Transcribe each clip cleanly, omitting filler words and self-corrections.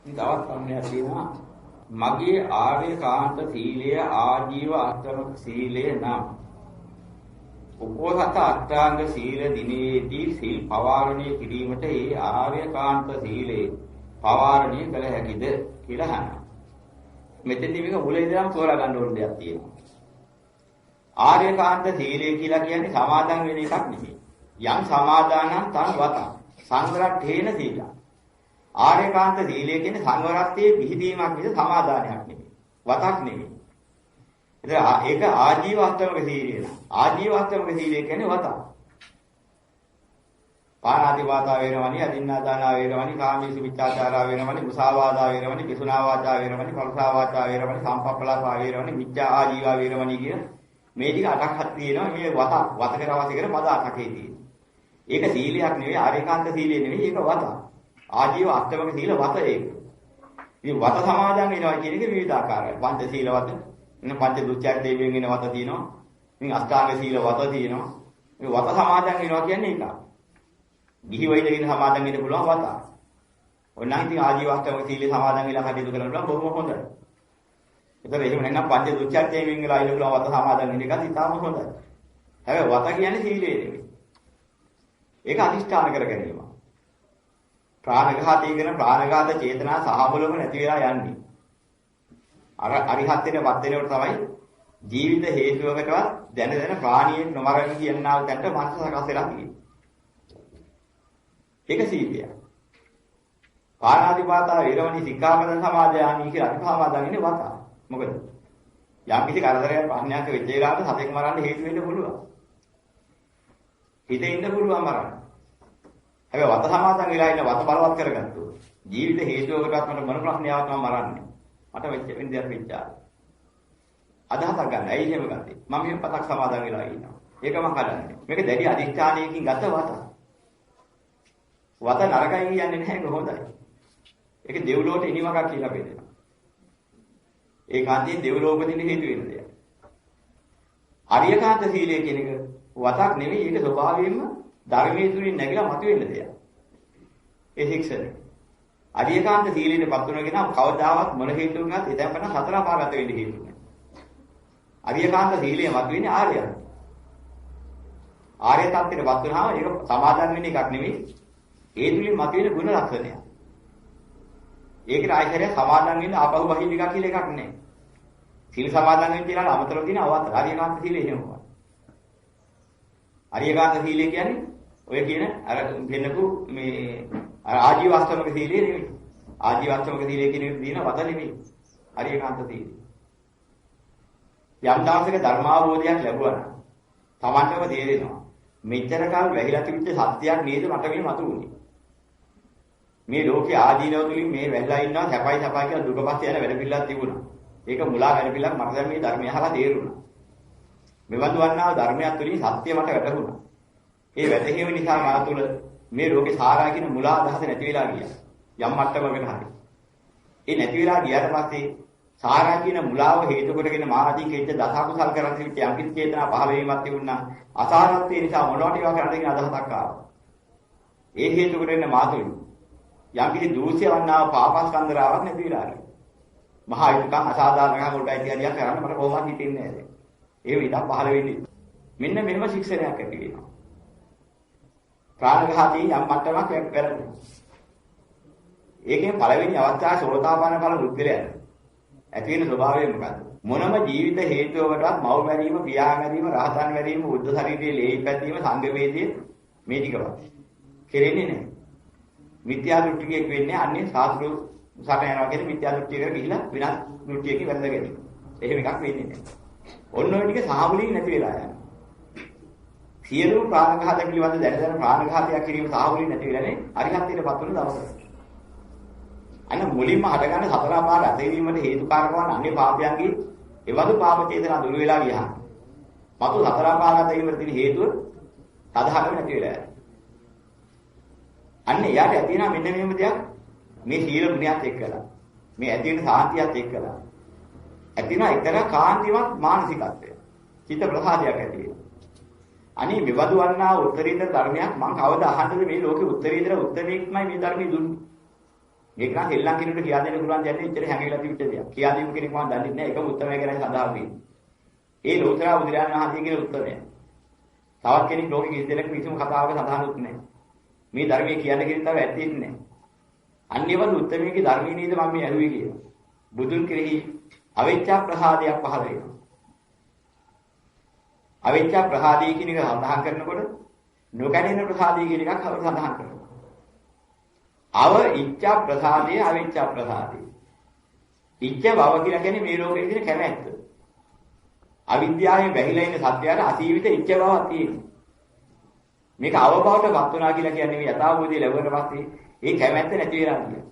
තවත් ප්‍රශ්නයක් තියෙනවා. මගේ ආර්යකාන්ත සීලය ආජීව අෂ්ටමක සීලය නම් උපෝසත අෂ්ටාංග සීල දිනේදී සීල් පවාරණය කිරීමට ඒ ආර්යකාන්ත සීලේ පවාරණය කළ හැකිද කියලා අහනවා. මෙතෙන්දි මේක මුල ඉඳලම තෝරා ගන්න ඕන දෙයක් තියෙනවා. ආර්යකාන්ත සීලය කියලා කියන්නේ සමාදන් වෙන එකක් නෙමෙයි. යම් සමාදානං තං වතං සංවරට්ඨේන සීලං. ආර්යකාන්ත සීලය කියන්නේ සංවරත්වයේ පිහිටීමක් විස සමාදානයක් නෙමෙයි. වතක් නෙමෙයි. ඒක ආජීව අෂ්ටමක සීලය න ะ. ආජීව අෂ්ටමක සීලය කියන්නේ වතක්. පාණාති වාතා වේරමණී, අදින්නාදානා වේරමණී, කාමීසු මිච්ඡාචාරා වේරමණී, මුසාවාදා වේරමණී, පිසුනා වාචා වේරමණී, පරුසා වාචා වේරමණී, සම්පප්පලාපා වේරමණී, මිච්ඡා ආජීවා වේරමණී කියන මේ ටික 8ක් හත් තියෙනවා. මේ වතක රවසේ කර පද 8කේ තියෙනවා. ඒක සීලයක් නෙවෙයි, ආර්යකාන්ත සීලය නෙවෙයි, ඒක වතක්. ආජීව අෂ්ටමක සීල වත ඒක. මේ වත සමාදන් වෙනවා කියන එක විවිධ ආකාරයි. පංච සීල වත, එන්න පංච දුච්චාරිතයෙන් වෙන වත තියෙනවා. ඉතින් අෂ්ටාංග සීල වත තියෙනවා. මේ වත සමාදන් වෙනවා කියන්නේ ඒක. ගිහි වෛද්‍යකින් සමාදන් වෙන්න පුළුවන් වත. ඔන්න ඉතින් ආජීව අෂ්ටමක සීල සමාදන් වෙලා කටයුතු කරනවා බොහොම හොඳයි. ඒතර එහෙම නැත්නම් පංච දුච්චාරිතයෙන් වෙලා ඉන්න පුළුවන් වත සමාදන් වෙන එකත් ඉතාම හොඳයි. හැබැයි වත කියන්නේ සීලය නෙවෙයි. ඒක අදිෂ්ඨාන කර ගැනීම. ප්‍රාණඝාතය කියන ප්‍රාණඝාත චේතනා සහබලව නැති වෙලා යන්නේ. අර අරිහත් වෙනවත් වෙනකොට තමයි ජීවිත හේතුවකටවත් දැන ප්‍රාණියෙන් නොමරන කියනවා දැන්ට මනස සකස් වෙලා තියෙන්නේ. ඒක සීලය. පාණාතිපාතා වේරමණී සික්ඛාපදං සමාදයාමි කියලා අතිපාමාදන් ඉන්නේ වත. මොකද යම් කිසි කරදරයක් ප්‍රඥාක වෙච්ච වෙලාවට සතෙක් මරන්න හේතු වෙන්න පුළුවන්. හිතේ ඉන්න පුළුවන් මරන්න. හැබැයි වත සමාදන් වෙලා ඉන්න වත බලවත් කරගත්තොත් ජීවිත හේතුවකටවත් මට මොන ප්‍රශ්නයක් මම මරන්නේ. මට වෙච්ච වින්දයක් වෙච්චා. අදහසක් ගන්න. ඇයි එහෙම ගත්තේ? මම මේ පතක් සමාදන් වෙලා ඉන්නවා. ඒක මම හදන්නේ. මේක දැඩි අධිෂ්ඨානයකින් ගත වත. වත නරකයි කියන්නේ නැහැ කොහොමදයි? ඒක දෙව්ලොවට එනිමකක් කියලා බෙදෙනවා. ඒකාන්තයෙන් දෙව්ලොව උපදින්න හේතු වෙන දෙයක්. ආර්යකාන්ත සීලය කියන එක වතක් නෙවෙයි, ඒක ස්වභාවයෙන්ම ධර්මයේ තුලින් නැගිලා මතුවෙන්න දෙයක්. ඒ ශික්ෂණය. ආර්යකාන්ත සීලයට පත් වෙනවා කියන කවදාවත් මොන හේතුවකින්වත් එතන පන සතර පාගත වෙන්න හේතු නැහැ. ආර්යකාන්ත සීලය මතුවෙන්නේ ආර්යයන්. ආර්ය tattweට පත් වෙනාම ඒක සමාදන් වෙන එකක් නෙවෙයි. ඒ තුලින් මතුවෙන ගුණ ලක්ෂණයක්. ඒකට ආයතරය සමාදන් වෙන්න ආපහු බහින්න එකක් කියලා එකක් නැහැ. සීල සමාදන් වෙන්න කියලා අමතරව තියෙන අවත ආර්යකාන්ත සීලය එහෙමයි. ආර්යකාන්ත සීලය කියන්නේ ඔය කියන අර දෙන්නකු මේ ආජීව අෂ්ටමක සීලය නෙවෙයි. ආජීව අෂ්ටමක සීලය කියන එක දින වත නෙවෙයි. ආර්යකාන්ත සීලය. යම් දාසක ධර්මාවබෝධයක් ලැබුවා නම් තමන්ටම තේරෙනවා. මෙච්චර කාල වැහිලා තිබිච්ච සත්‍යයක් නේද මට මේ මතුවුනේ. මේ ලෝකේ ආදීනව තුලින් මේ වැහිලා ඉන්නවා සැපයි සපයි කියලා දුකපත් යන වැඩ පිළිලක් තිබුණා. ඒක මුලා වැඩ පිළිලක් මට දැන් මේ ධර්මය අහලා තේරුණා. මෙවඳු වන්නා ධර්මයක් තුලින් සත්‍ය මට වැටහුණා. ඒ වැටහීම නිසා මා තුළ මේ ලෝකේ සාරා කියන මුලා අදහස නැති වෙලා ගියා. යම් මට්ටමකට හරි. ඒ නැති වෙලා ගියාට පස්සේ සාරා කියන මුලාව හේතු කොටගෙන මා අධික වෙච්ච දසකුසල් කරන් තිබිච්ච යම් කිසි චේතනා පහළ වීමක් තිබුණා. අසාරත්වය නිසා මොනවට ඒවා කරන්න කියන අදහසක් ආවා. ඒ හේතු කොටගෙන මා තුළ යම් කිසි දූෂ්‍ය වන්නා පාපස්කන්ධරාවක් නැති වෙලා ගියා. මහා යුතුයකම් අසාධාරණකම් වලට අයිතිහරියක් කරන්න මට කොහොමද හිතෙන්නේ නැහැ. ඒ විදිහ පහළ වෙන්නේ. මෙන්න මෙහෙම ශික්ෂණයක් ඇති වෙනවා. ප්‍රාණඝාතී යම් මට්ටමක් වැරදුනා. ඒකෙන් පළවෙනි අවස්ථාවේ සෝතාපන්න ඵල බුද්ධලයන්. ඇති වෙන ස්වභාවය මොකද්ද? මොනම ජීවිත හේතුවකටවත් මව් මැරීම, පියා මැරීම, රහතන් මැරීම, බුද්ධ ශරීරයේ ලේ පැතීම, සංඝ වේදයේ මේ ටිකවත් කෙරෙන්නේ නැහැ. මිත්‍යා දෘෂ්ටිකයක් වෙන්නේ අන්නේ සාස්ත්‍රු සට යනවා කියන්නේ මිත්‍යා දෘෂ්ටියකට ගිහිලා විනාශ දෘෂ්ටියකින් වැළඳගෙන. එහෙම එකක් වෙන්නේ නැහැ. ඔන්න ඔය ටික සාහවලින් නැති වෙලා යනවා. සියලු ප්‍රාණඝාත පිළිබඳ දැන ප්‍රාණඝාතයක් කිරීම සාහවලින් නැති වෙලානේ අරිහත්ත්වයටපත් වුණ දවස. අන්න මුලින්ම හටගන්න සතර පාර අතේවීමට හේතුකාරක වන අන්නේ පාපයන්ගේ එවදු පාප චේතනා දුරු වෙලා ගියා. මතු සතර පාර අතේවීමට තියෙන හේතුව සාධාරණ නැති වෙලා යනවා. අන්න එයාට ඇති වෙනා මෙන්න මෙහෙම දෙයක් මේ සීල ගුණයත් එක්කලා මේ ඇති වෙන සාන්තියත් එක්කලා ඇති වෙන එක්තරා කාන්තිමත් මානසිකත්වය චිත්ත ප්‍රසාදයක් ඇති වෙනවා. අනේ මෙවදු වන්නා උත්තරීතර ධර්මයක් මම කවදා අහන්නද මේ ලෝකේ උත්තරීතර උත්තරීක්මයි මේ ධර්මي දුන්නේ. මේක නම් සෙල්ලම් කෙනෙකුට කියා දෙන්න පුළුවන් දෙයක් නෙවෙයි. ඉතින් හැංගිලා තිබිච්ච දෙයක්. කියා දීපු කෙනෙක් මම දන්නේ නැහැ. ඒකම උත්තරය ගැන සඳහන් වෙන්නේ. ඒ ලෝතර බුදුරජාණන් වහන්සේ කියන උත්තරය. තවත් කෙනෙක් ලෝකෙ කිසි දෙයක් කිසිම කතාවක සඳහන් නැහැ. මේ ධර්මයේ කියන්න කියන තව ඇත්තේ නැහැ. අන්නේවත් උත්තරමේගේ ධර්මයේ නේද මම මේ ඇහුවේ කියලා. බුදුන් කෙරෙහි අවිච්ඡා ප්‍රසාදයක් පහළ වෙනවා. අවිච්ඡා ප්‍රසාදය කියන එක සඳහන් කරනකොට නොකැඩෙන ප්‍රසාදය කියන එකක් සඳහන් කරනවා. අව ඉච්ඡා ප්‍රසාදය අවිච්ඡා ප්‍රසාදය. ඉච්ඡ භව කියලා කියන්නේ මේ ලෝකයේ තියෙන කැමැත්ත. අවිද්‍යාවෙන් වැහිලා ඉන්න සත්‍යයට අසීමිත ඉච්ඡ භවයක් තියෙනවා. මේක අවබෝධයටපත් වුණා කියලා කියන්නේ මේ යථාභූතය ලැබුණාට පස්සේ ඒ කැමැත්ත නැති වෙලා ගියා.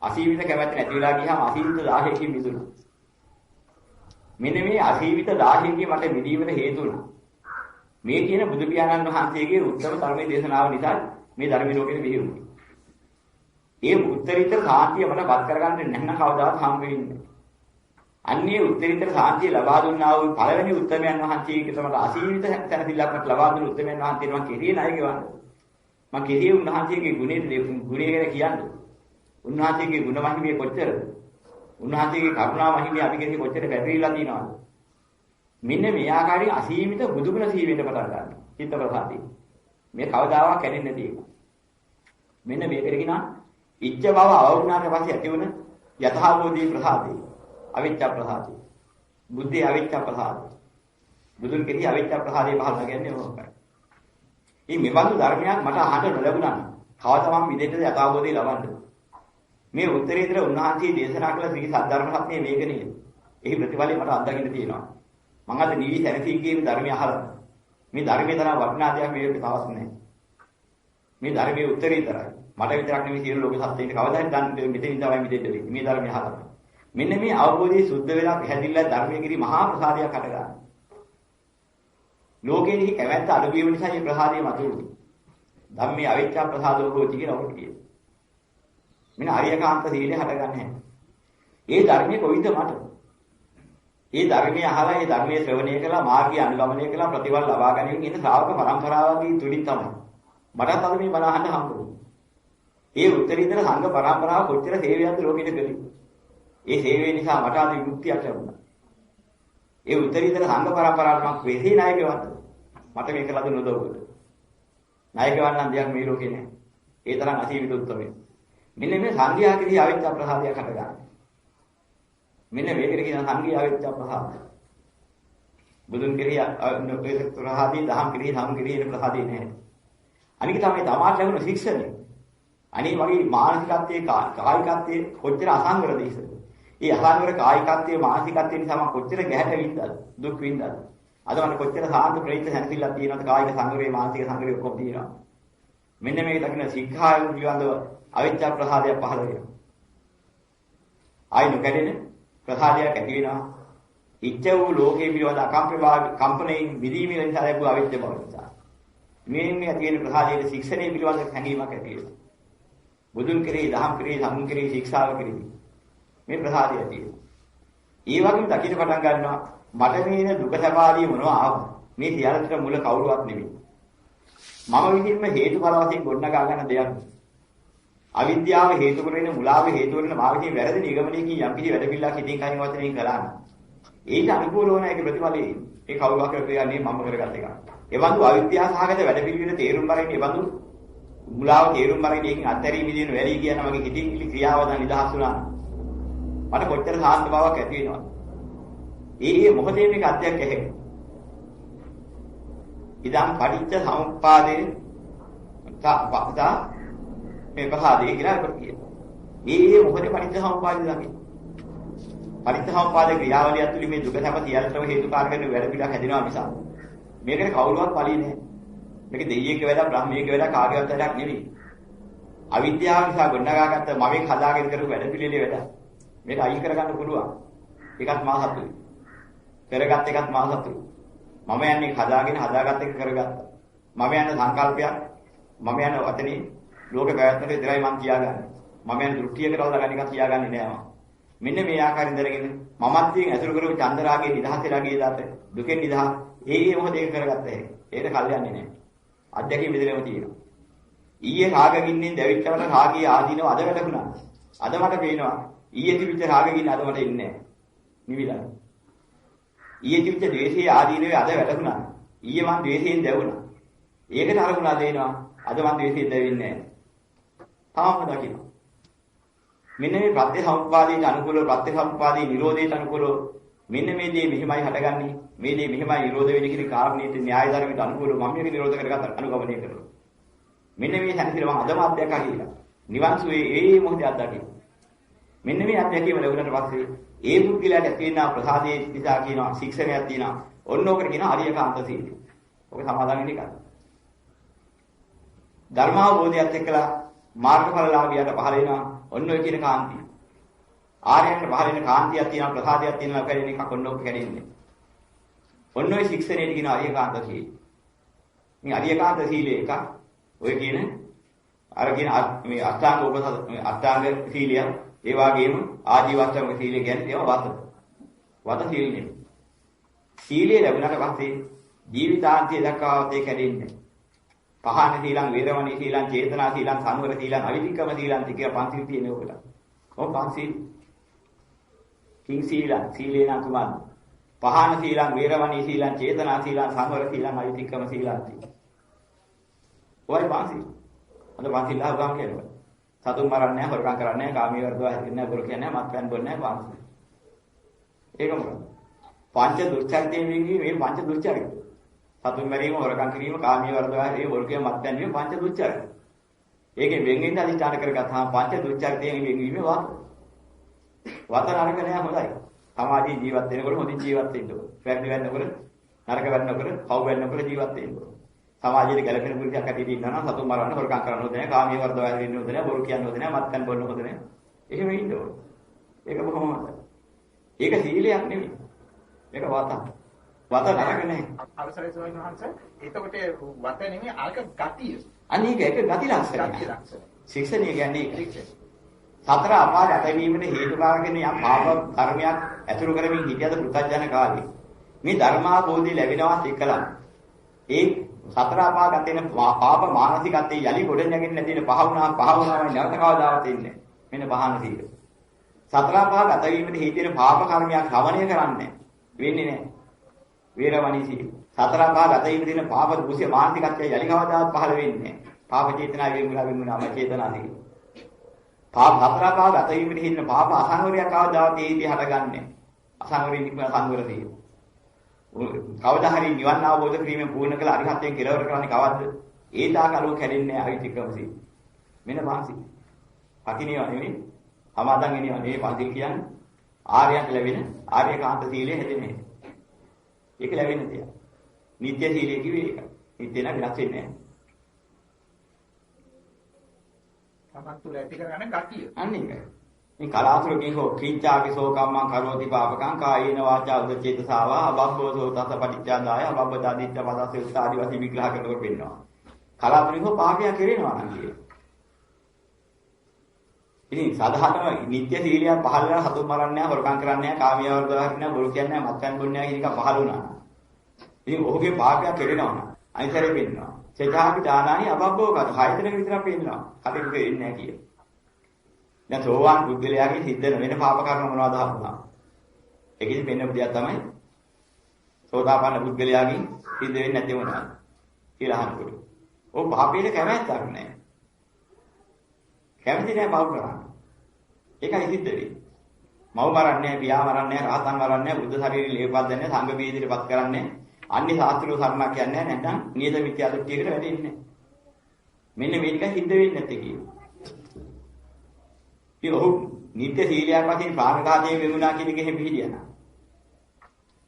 අසීමිත කැමැත්ත නැති වෙලා ගියාම අසීමිත 10කින් මිදුණා. මෙන්න මේ අසීමිත 10කින් මට මිදීමට හේතු වුණා. මේ කියන බුදු පියාණන් වහන්සේගේ උත්තර ධර්මයේ දේශනාව නිසා මේ ධර්ම ලෝකෙට බිහි වුණේ. ඒ උත්තරීතර සාන්තිය මට වත් කරගන්න නැත්නම් කවදාවත් හම් වෙන්නේ නැහැ. අන්නේ උත්තරීතර සාන්තිය ලබා දුන්නා වූ පළවෙනි උත්තමයන් වහන්සේගේ තමයි අසීමිත තැනදීලක් මට ලබා දුන්න උත්තමයන් වහන්සේ මම කෙරියේ නැහැ කියවන්න. මම කෙරියේ උන්වහන්සේගේ ගුණය ගැන කියන්නේ. උන්වහන්සේගේ ගුණ මහිමය කොච්චරද? උන්වහන්සේගේ කරුණා මහිමය අපි කෙරෙහි කොච්චර පැතිරිලා තියෙනවද? මෙන්න මේ ආකාරයෙන් අසීමිත බුදුගුණ සීවෙන්න පටන් ගන්නවා. චිත්ත ප්‍රසාදී. මේ කවදාවත් කැඩෙන්නේ නැති එක. මෙන්න මේකට කියනවා ඉච්ඡ බව අවුණාට පස්සේ ඇතිවන යථාභූතී ප්‍රසාදී. අවිච්ඡා ප්‍රසාදී. බුද්ධි අවිච්ඡා ප්‍රසාදී. බුදුන් කෙරෙහි අවිච්ඡා ප්‍රසාදී පහළ කියන්නේ මොකක්ද? මේ මෙබඳු ධර්මයක් මට අහන්න නොලැබුණා නම් කවදාවත් මිදෙන්නද යථාභූතී ලබන්නේ. මේ උත්තරීතර උන්වහන්සේ දේශනා කළ ශ්‍රී සද්ධර්ම රත්නයේ මේක නේද? එහි ප්‍රතිඵලය මට අත්දකින්න තියෙනවා. මම අද නිවි සැනසීගේ ධර්මය අහලා මේ ධර්මයේ තරම් වටිනා දෙයක් මේක තවත් නැහැ. මේ ධර්මයේ උත්තරීතරයි. මට විතරක් නෙවෙයි සියලු ලෝක සත්‍යයට කවදාවත් ගන්න මෙතනින් තමයි මිදෙන්න වෙන්නේ. මේ ධර්මය අහලා. මෙන්න මේ අවබෝධයේ සුද්ධ වෙලා පැහැදිලිලා ධර්මයේ කිරි මහා ප්‍රසාදයක් හටගන්නවා. ලෝකෙෙහි කැමැත්ත අඩු වීම නිසා මේ ප්‍රසාදය මතුවෙන්නේ. ධම්මේ අවිච්ඡා ප්‍රසාදෝ හෝති කියලා ඔබට කියනවා. මෙන්න ආර්යකාන්ත සීලය හටගන්නේ. ඒ ධර්මයේ කොයිද මට? ඒ ධර්මයේ අහලා ඒ ධර්මයේ ශ්‍රවණය කළා මාර්ගය අනුගමනය කළා ප්‍රතිඵල ලබා ගැනීම කියන ශ්‍රාවක පරම්පරාවගේ තුලින් තමයි. මටත් අද මේ බණ අහන්න හම්බුනේ. ඒ උත්තරීතර සංඝ පරම්පරාව කොච්චර සේවයක්ද ලෝකෙට කළේ. ඒ සේවය නිසා මට අද විමුක්තියක් ලැබුණා. ඒ උත්තරීතර සංඝ පරම්පරාවට මම වෙසේ නායකයෙක්ද? මට මේක ලද නොදවුද? නායකයන් නම් දෙයක් මේ ලෝකේ නැහැ. ඒ තරම් අසීමිත උත්තරය. මෙන්න මේ සංඝයා කෙරෙහි අවිච්ඡා ප්‍රසාදයක් හටගන්නවා. මෙන්න මේකට කියන සංඝයා අවිච්ඡා ප්‍රසාදය. බුදුන් කෙරෙහි ප්‍රසාදී දහම් කෙරෙහි සම් කෙරෙහි ප්‍රසාදී නැහැ. අනික තමයි තමාට ලැබුණු ශික්ෂණය. අනිත් වගේ මානසිකත්වයේ කායිකත්වයේ කොච්චර අසංවරද ඉස්සර. ඒ අසංවර කායිකත්වයේ මානසිකත්වයේ නිසා මම කොච්චර ගැහැට වින්දාද දුක් වින්දාද. අද මම කොච්චර සාන්ත ප්‍රේත හැනසිල්ලක් තියෙනවද කායික සංවරේ මානසික සංවරේ ඔක්කොම තියෙනවා. මෙන්න මේක දකින්න ශික්ෂායු පිළිබඳව අවිච්ඡා ප්‍රසාදයක් පහළ වෙනවා. ආයි නොකැඩෙන ප්‍රසාදයක් ඇති වෙනවා. ඉච්ඡ වූ ලෝකේ පිළිබඳ කම්පණයෙන් විදීමේ නිසා ලැබුව අවිච්ඡ බව නිසා. මේ තියෙන ප්‍රසාදයේ ශික්ෂණයේ පිළිබඳ හැඟීමක් ඇති වෙනවා. බුදුන් කෙරෙහි දහම් කෙරෙහි සම්මුන් කෙරෙහි ශික්ෂාව කෙරෙහි මේ ප්‍රසාදය ඇති වෙනවා. ඒ වගේම දකින්න පටන් ගන්නවා මට මේ දුක සැපාදී මොනවා ආවද? මේ සියල්ලට මුල කවුරුවත් නෙමෙයි. මම විසින්ම හේතුඵල වශයෙන් ගොඩනගා ගන්න දෙයක්. අවිද්‍යාව හේතු කරගෙන මුලාව හේතු කරගෙන මා විසින් වැරදි නිගමනයකින් යම් කිසි වැඩ පිළිලක් ඉදින් කයින් වචනයෙන් කළා නම් ඒක අනුකූල වන එක ප්‍රතිඵලෙ ඒ කවුරුවක් කරන්නේ මම කරගත් එක. ඒ වඳු අවිද්‍යාව සහගත වැඩ පිළිවෙල තේරුම් ගන්න ඒ වඳු මුලාව තේරුම් ගන්න එකකින් අත්හැරීම දින වැඩි කියන මගේ හිතින් ක්‍රියාව දැන් නිදහස් වුණා. මට කොච්චර සාන්ත බවක් ඇති වෙනවද? ඒ මොහොතේ මේක අධ්‍යයක් ඇහෙයි. ඉදම් පටිච්ච සමුප්පාදේ තා මේ පහදී කියලා කියනවා. මේ මොහොතේ පටිච්ච සමුප්පාදේ ළඟ. පටිච්ච සමුප්පාදේ ක්‍රියාවලිය ඇතුළේ මේ දුක සැප සියල්ලටම හේතුකාරක වෙන වැඩ පිළිවෙලක් හැදෙනවා මිස මේකට කවුරුවත් පළි නැහැ. මේක දෙයියෙක් වැඩක් බ්‍රහ්මියෙක් වැඩක් කාගේවත් වැඩක් නෙවෙයි. අවිද්‍යාව නිසා ගොඩනගාගත්ත මමෙන් හදාගෙන කරපු වැඩ පිළිවෙලේ වැඩ. මේක අයින් කරගන්න පුළුවන්. ඒකත් මා සතුයි. කරගත් එකත් මා සතුයි. මම යන්නේ හදාගත්ත එක කරගත්තා. මම යන සංකල්පයක් මම යන වචනේ ලෝක පැවැත්මට විතරයි මම කියාගන්නේ. මම යන දෘෂ්ටිය කරලා ගන්න එක කියාගන්නේ නෑ මම. මෙන්න මේ ආකාරයෙන් දැනගෙන මමත්වයෙන් ඇසුරු කරපු චන්දරාගේ නිදහසේලාගේ දාත දුකෙන් නිදහස් ඒ මොහොතේ කරගත්ත එක. ඒක කල්යන්නේ නෑ. අධ්‍යක්ෂ විදිහටම තියෙනවා. ඊයේ රාගගින්නේ දැවිච්චවට රාගී ආදීනව අද වැටුණා. අද මට පේනවා ඊයේ තිබිච්ච රාගගින්න අද මට ඉන්නේ නැහැ. නිවිලා. ඊයේ තිබිච්ච ද්වේෂයේ ආදීනවේ අද වැටුණා. ඊයේ මං ද්වේෂයෙන් දැවුණා. ඒකට අරමුණා දෙනවා. අද මං ද්වේෂයෙන් දැවෙන්නේ නැහැ. තාම දකින්න. මෙන්න මේ ප්‍රත්‍යසමුප්පාදයට අනුකූලව ප්‍රත්‍යසමුප්පාදයේ නිරෝධයට අනුකූලව මෙන්න මේ දේ මෙහිමයි හටගන්නේ. මේ දේ මෙහිමයි නිරෝධ වෙන්නේ කියන කාරණේට න්‍යාය ධර්මයට අනුකූලව මම මේක නිරෝධ කරගත්ත අනුගමනය කරනවා. මෙන්න මේ හැන්සිරම අදම අධ්‍යක්ෂ කියලා. නිවන් සුවේ ඒ මොහොතේ අත්දකින්න. මෙන්න මේ අධ්‍යක්ෂීම ලැබුණාට පස්සේ ඒ පුද්ගලයාට ඇති වෙනා ප්‍රසාදයේ නිසා කියනවා ශික්ෂණයක් තියෙනවා. ඔන්න ඕකට කියනවා අරියකාන්ත සීලය. ඔක සමාදන් වෙන්න එකයි. ධර්මාවබෝධයත් එක්කලා මාර්ගඵලලාභියට පහල වෙනවා. ඔන්න ඔය කියන කාන්තිය. ආර්යයන්ට පහල වෙන කාන්තියක් තියෙනවා ප්‍රසාදයක් තියෙනවා කැඩෙන එකක් ඔන්න ඔක කැඩෙන්නේ. ඔන්න ඔය ශික්ෂණයට කියන අරියකාන්ත සීලය. මේ අරියකාන්ත සීලය එක ඔය කියන අර කියන මේ අෂ්ටාංග මේ අෂ්ටාංග සීලය ඒ වගේම ආජීවශ්‍රම සීලය කියන්නේ ඒවා වත සීල නෙමෙයි. සීලය ලැබුණාට පස්සේ ජීවිතාන්තය දක්වාත් ඒ කැඩෙන්නේ. පහන සීලං වේරමණී සීලං චේතනා සීලං සංවර සීලං අවිධික්කම සීලං කියලා පන්සිල් තියෙනවා ඔකට. ඔව් පන්සිල්. කිං සීලං සීලේ නම් තුමන්. පහන සීලං වේරමණී සීලං චේතනා සීලං සංවර සීලං අවිධික්කම සීලං තියෙනවා. ඔය පන්සිල්. අද පන්සිල් ආවම කියනවා. සතුන් මරන්නේ නැහැ, හොරකම් කරන්නේ නැහැ, කාමී වර්ධව හැදෙන්නේ නැහැ, බොරු කියන්නේ නැහැ, මත්පැන් බොන්නේ නැහැ පන්සිල්. ඒක මොකද? පංච දුස්චරිතයෙන් වෙන්නේ මේ පංච දුස්චරිත. සතුන් මරීම, හොරකම් කිරීම, කාමී වර්ධව හැදේ, බොරු කියන මත්පැන් වීම පංච දුස්චරිත. ඒකෙන් වෙන්වෙන්න අධිෂ්ඨාන කරගත්තාම පංච දුස්චරිතයෙන් වෙන්වීමේ වාත නරක නෑ හොඳයි. සමාජයේ ජීවත් වෙනකොට හොඳින් ජීවත් වෙන්න ඕන. වැරදි වෙන්නකොට, නරක වෙන්නකොට, පව් වෙන්නකොට ජීවත් වෙන්න ඕන. සමාජයේ ගැළපෙන පුරුෂයෙක් හැටියට ඉන්නවා නම් සතුන් මරන්න, හොරකම් කරන්න හොඳ නැහැ, කාමී වර්ධව හැදෙන්න හොඳ නැහැ, බොරු කියන්න හොඳ නැහැ, මත්පැන් බොන්න හොඳ නැහැ. එහෙම ඉන්න ඕන. ඒක බොහොම හොඳයි. ඒක සීලයක් නෙමෙයි. ඒක වාතක්. වත නරක නැහැ. අවසරයි ස්වාමීන් වහන්සේ. එතකොට වත නෙමෙයි ආක ගතිය. අනික ඒක ගති ලක්ෂණ. ශික්ෂණය කියන්නේ සතර අපාය ඇතවීමට හේතුකාරක වෙන යම් පාප කර්මයක් ඇතුළු කරමින් හිටියද පුත්‍ජන කාලේ. මේ ධර්මාභෝධය ලැබෙනවත් එකලම. ඒ සතර අපාය ගතේන පාප මානසිකත්වයේ යලි ගොඩ නැගෙන්නේ නැති වෙන පහවුනාම නැවත කවදාවත් ඉන්නේ. මෙන්න පහන සීල. සතර අපාය ගත වීමට හේතු වෙන පාප කර්මයක් ශ්‍රවණය කරන්නේ වෙන්නේ නැහැ. වේරමණී සීල. සතර පහ ගත වීම දින පාප දුසිය මානසිකත්වය යලි කවදාවත් පහළ වෙන්නේ නැහැ. පාප චේතනා වෙන්නුනාම චේතනා සීල. පාප සතර පහ ගත වීමට හින්න පාප අසංවරයක් කවදාවත් ඒදී හටගන්නේ. අසංවරින් නික්ම සංවර සීල. කවදා හරි නිවන් අවබෝධ කිරීමෙන් පූර්ණ කළ අරිහත්යෙන් කෙලවර කරන්නේ කවද්ද? ඒ තාකලෝ කැඩෙන්නේ අවිතික්‍රම සීල. මෙන්න පහසි. අකිනියව නෙවෙයි. සමාදන් වෙනවා මේ පන්තිල් කියන්නේ ආර්යයන්ට ලැබෙන ආර්යකාන්ත සීලය හැදෙන්නේ. ඒක ලැබෙන්නේ තියා. නිත්‍ය සීලය කිව්වේ ඒක. නිත්‍ය නම් වෙනස් වෙන්නේ නැහැ. තමන් තුළ ඇති කරගන්න ගතිය. අන්න ඒකයි. මේ කලාතුරකින් හෝ කිංචාපි සෝකම්මං කරෝති පාපකං කායේන වාචා උදචේතසාවා අබබ්බෝසෝ තස පටිච්චාදාය අබබ්බදාදිත්ත පදස්ස උත්සාදි වශයෙන් විග්‍රහ කරනකොට වෙනවා. කලාතුරකින් හෝ පාපයක් කෙරෙනවා නම් කියේ. ඉතින් සාධාරණ නිත්‍ය සීලයක් පහළ වෙලා සතුන් මරන්නේ නැහැ, හොරකම් කරන්නේ නැහැ, කාමීය වර්ධව හරින්නේ නැහැ, බොරු කියන්නේ නැහැ, මත්පැන් බොන්නේ නැහැ කියන එක පහළ වුණා. ඉතින් ඔහුගේ පාපයක් කෙරෙනවා නම් අනිතරේ වෙන්නවා. සේජාපි දානානි අබබ්බෝ කත හයතනක විතරක් වෙන්නවා. කටේට වෙන්නේ නැහැ කියේ. දැන් සෝවාන් බුද්ධලයාගේ සිද්ධ වෙන පාප කර්ම මොනවද හඳුනා. ඒකෙදි වෙන්න දෙයක් තමයි සෝතාපන්න බුද්ධලයාගේ සිද්ධ වෙන්නේ නැති වුණා කියලා අහනකොට. ඔව් පාපේට කැමැත්තක් නැහැ. කැමති නැහැ පව් කරන්න. ඒකයි සිද්ධ වෙන්නේ. මව් මරන්නේ, පියා මරන්නේ, රහතන් මරන්නේ, බුද්ධ ශරීරය ලේපත් දෙන්නේ, සංඝ බීජයටපත් කරන්නේ, අන්නේ ශාස්ත්‍රීය සරණක් කියන්නේ නැත්නම් නියත මිත්‍යා දෘෂ්ටියකට වැටෙන්නේ. මෙන්න මේක සිද්ධ වෙන්නේ නැත්තේ කියනවා. ඒ ඔහු නිත්‍ය සීලයක් වශයෙන් ප්‍රාණඝාතයේ වෙමුණා කියන එකෙහි පිළිදියා නා.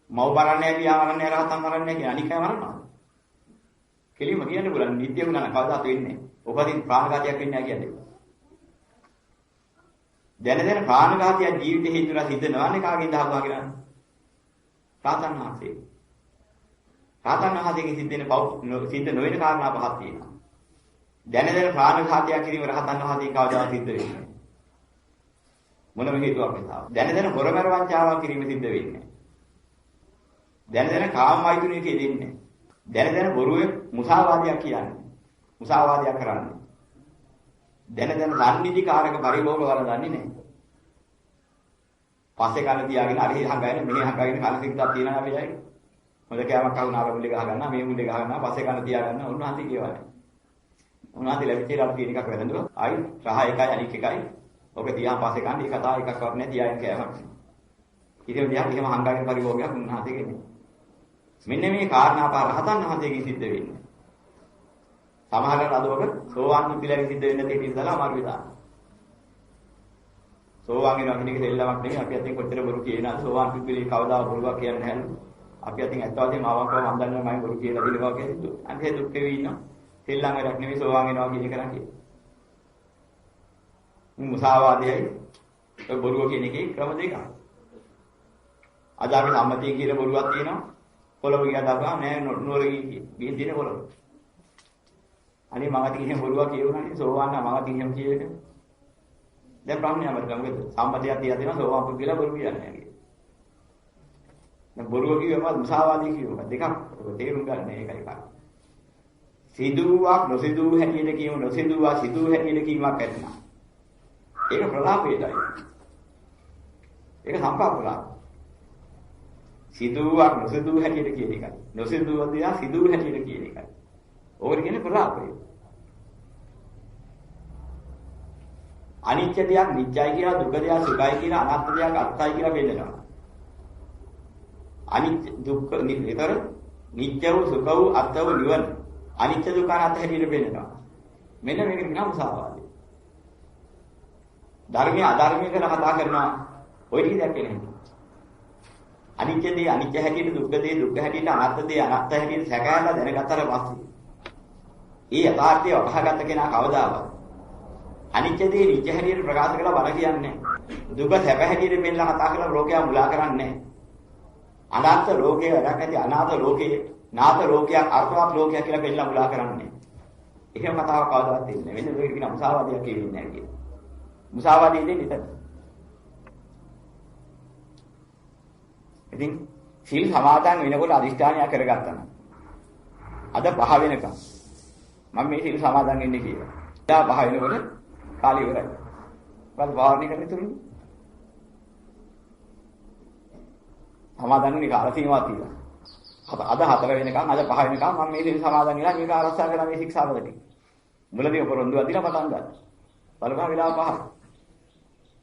මව් මරන්නේ, පියා මරන්නේ, රහතන් මරන්නේ කියන අනිකය මරනවා. කෙලිම කියන්නේ බුලන් නිත්‍ය වුණා නම් කවදාත් වෙන්නේ නැහැ. ඔකදී ප්‍රාණඝාතයක් වෙන්නේ නැහැ කියන්නේ. දැන ප්‍රාණඝාතය ජීවිත හේතුලා සිද්ධ නොවන්නේ කාගෙන්ද හබුවාගෙන? රාතන් වහන්සේ. රාතන් වහන්සේගෙන් සිද්ධ වෙන පව් සිද්ධ නොවන කාරණා පහක් තියෙනවා. දැන ප්‍රාණඝාතය කිරීම රහතන් වහන්සේගෙන් කවදාවත් සිද්ධ වෙන්නේ නැහැ. මොනම හේතුවක් නිසා. දැන හොරමර වංචාවක් කිරීම සිද්ධ වෙන්නේ නැහැ. දැන කාමයිතුනේ කියෙන්නේ. දැන බොරුවේ මුසාවාදයක් කියන්නේ. මුසාවාදයක් කරන්නේ. දැන සම්නිධිකාරක පරිභෝග වල දන්නේ නැහැ. පස්සේ කන තියාගෙන අර හංගගෙන මෙහි හංගගෙන කලසිකක් තියනවා අපි අය. හොඳ කෑමක් කවුනාර මුල්ලේ ගහ ගන්නවා මේ මුල්ලේ ගහ ගන්නවා පස්සේ කන තියාගන්න උන්වහන්සේ කියවනේ. උන්වහන්සේ ලැබිච්ච ඉරක් තියෙන එකක් වැදඳුවා. ආයි රහ එකයි අනික් එකයි. ඔක තියාම පස්සේ කන්නේ කතා එකක් වත් නැහැ තියාගෙන කෑමක්. ඉතින් මෙයා එහෙම හංගගෙන පරිභෝගයක් උන්වහන්සේ කියන්නේ. මෙන්න මේ කාරණා පහ රහතන් වහන්සේගෙන් සිද්ධ වෙන්නේ. සමහරකට අදවක සෝවාන් පුද්ගලයන් සිද්ධ වෙන්න තියෙන ඉඳලා අමාරු විතරයි. සෝවාන් වෙනවා කියන එක දෙල්ලමක් නෙමෙයි අපි අතින් කොච්චර බොරු කියනවාද සෝවාන් පුද්ගලයෙක් කවදා බොරුවක් කියන්නේ නැහැ. අපි අතින් ඇත්ත වශයෙන්ම ආවකව මම දන්නවා මම බොරු කියලා දිනවා කියන්නේ. අන්තිමේ දුක් වෙවි ඉන්නවා. දෙල්ලම වැඩක් නෙමෙයි සෝවාන් වෙනවා කියන එක කරන්නේ. මුසාවාදයයි ඔය බොරුව කියන එකේ ක්‍රම දෙකක්. අද අපි සම්මතිය කියන බොරුවක් තියෙනවා. පොළොව ගියා දාපුවා නෑ නුවර ගිහින් දින පොළොව. අනේ මම අතින් එහෙම බොරුවක් කියවුණානේ සෝවාන් නම් මම අතින් එහෙම කියවෙන්නේ. දැන් ප්‍රශ්නයක් මොකද? සම්මතියක් තියලා තියෙනවා සෝවාන් පුද්ගලයා බොරු කියන්නේ නැහැ කියන්නේ. දැන් බොරුව කියවම මුසාවාදී කියවම දෙකක් තේරුම් ගන්න මේකයි කාරණා. සිදුවක් නොසිදුව හැටියට කියමු නොසිදුවා සිදුව හැටියට කීමක් ඇත්නම්. ඒක ප්‍රලාපයටයි. ඒක සම්පාප්‍රලාප. සිදුවක් නොසිදුව හැටියට කියන එකයි. නොසිදුව දියා සිදුව හැටියට කියන එකයි. ඕකට කියන්නේ ප්‍රලාපය. අනිත්‍ය දෙයක් නිත්‍යයි කියලා දුක දෙයක් සුඛයි කියලා අනාත්ම දෙයක් අත්‍යයි කියලා බෙදනවා. අනිත්‍ය දුක්ඛ නිතර නිත්‍ය වූ සුඛ වූ අත්‍ය වූ නිවන අනිත්‍ය දුක්ඛ අනාත්ම හැටියට බෙදනවා. මෙන්න මේක කියනවා මුසාවාදය. ධර්මයේ අධර්මයේ කියලා කතා කරනවා ඔය ටික දැක්කේ නැහැ. අනිත්‍ය දේ අනිත්‍ය හැටියට දුක්ඛ දේ දුක්ඛ හැටියට අනාත්ම දේ අනාත්ම හැටියට සැකහැරලා දැනගත්තට පස්සේ ඒ යථාර්ථය වහගත්ත කෙනා කවදාවත් අනිත්‍ය දේ නිත්‍ය හැටියට ප්‍රකාශ කළා බල කියන්නේ දුක සැප හැටියට මෙන්න කතා කරලා ලෝකයා මුලා කරන්නේ අනාත්ම ලෝකයේ වැඩක් නැති අනාත්ම ලෝකයේ නාත ලෝකයක් අර්ථවත් ලෝකයක් කියලා මෙන්න මුලා කරන්නේ එහෙම කතාවක් කවදාවත් දෙන්නේ නැහැ. මෙන්න මේක කියන මුසාවාදයක් කියන්නේ නැහැ කියන්නේ. මුසාවාදී දෙන්නේ එතන. ඉතින් සීල් සමාදන් වෙනකොට අදිෂ්ඨානය කරගත්තා නම් අද 5 වෙනකම් මම මේ සීල් සමාදන් වෙන්නේ කියලා. දා 5 වෙනකොට කාලය ඉවරයි. මොකද වාරණය කරන්නේ තුරුනේ. සමාදන් වෙන්නේ කාල සීමාවක් තියෙනවා. අද 4 වෙනකම් අද 5 වෙනකම් මම මේ සීල් සමාදන් වෙලා මේක ආරක්ෂා කරලා මේ ශික්ෂාවලදී. මුලදී පොරොන්දුවක් දීලා පටන් ගන්න. බලපන් වෙලාව 5.